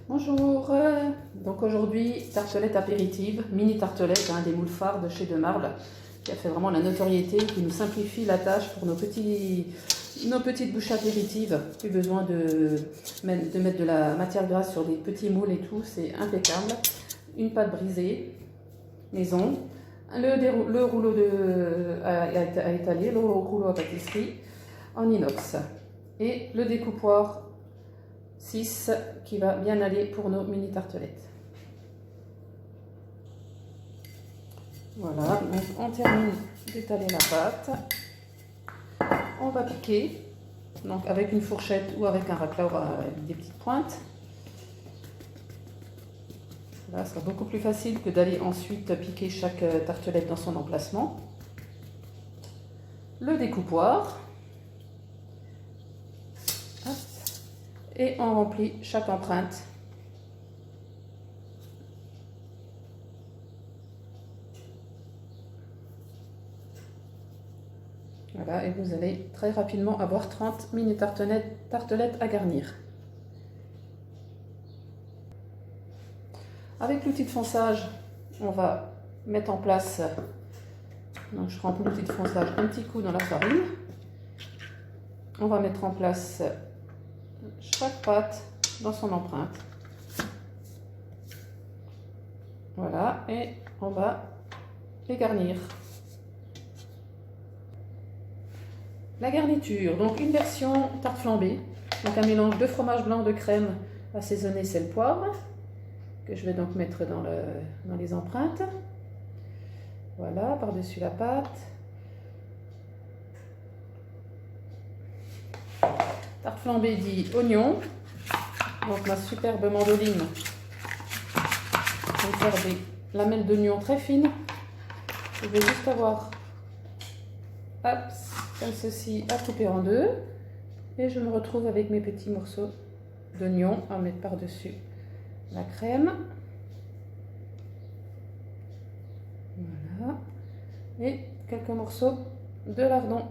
Bonjour, donc aujourd'hui tartelette apéritive, mini tartelette, des moules phares de chez De Marle, qui a fait vraiment la notoriété, qui nous simplifie la tâche pour nos petites bouches apéritives. Plus besoin de mettre de la matière grasse sur des petits moules et tout, c'est impeccable. Une pâte brisée, maison, le rouleau à étaler, le rouleau à pâtisserie en inox et le découpoir 6 qui va bien aller pour nos mini tartelettes. Voilà, donc on termine d'étaler la pâte. On va piquer, donc avec une fourchette ou avec un racleur avec des petites pointes. Là, ce sera beaucoup plus facile que d'aller ensuite piquer chaque tartelette dans son emplacement. Le découpoir. Et on remplit chaque empreinte. Voilà, et vous allez très rapidement avoir 30 mini tartelettes à garnir. Avec l'outil de fonçage, on va mettre en place, donc je remplis l'outil de fonçage un petit coup dans la farine. On va mettre en place chaque pâte dans son empreinte. Voilà, et on va les garnir. La garniture, donc une version tarte flambée, donc un mélange de fromage blanc, de crème assaisonné sel poivre, que je vais donc mettre dans les empreintes. Voilà, par-dessus la pâte. Tarte flambée dit oignon. Donc ma superbe mandoline, je vais faire des lamelles d'oignon très fines. Je vais juste avoir, hop, comme ceci, à couper en deux. Et je me retrouve avec mes petits morceaux d'oignon à mettre par-dessus la crème. Voilà. Et quelques morceaux de lardon.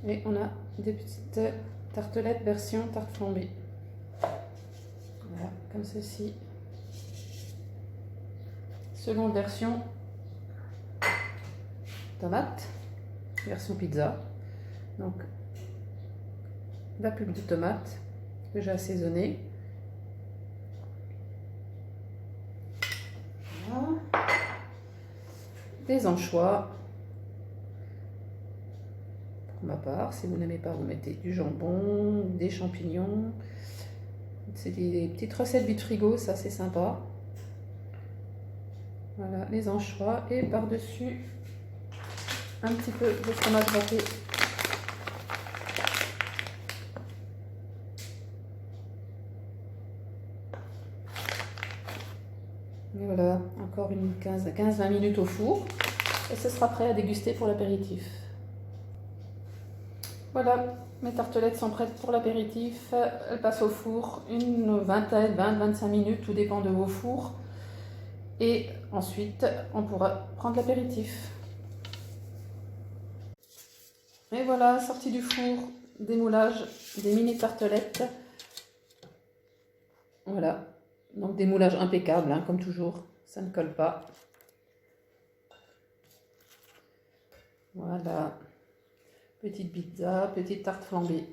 Et on a des petites tartelettes version tarte flambée. Voilà, comme ceci. Seconde version tomate, version pizza. Donc la pulpe de tomate que j'ai assaisonnée. Voilà. Des anchois. Pour ma part, si vous n'aimez pas, vous mettez du jambon, des champignons. C'est des petites recettes vide frigo, ça c'est sympa. Voilà, les anchois et par-dessus un petit peu de fromage râpé. Et voilà, encore une 15-20 minutes au four et ce sera prêt à déguster pour l'apéritif. Voilà, mes tartelettes sont prêtes pour l'apéritif. Elles passent au four une vingtaine, 20-25 minutes, tout dépend de vos fours. Et ensuite, on pourra prendre l'apéritif. Et voilà, sortie du four, démoulage des mini tartelettes. Voilà, donc démoulage impeccable, comme toujours, ça ne colle pas. Voilà. Petite pizza, petite tarte flambée.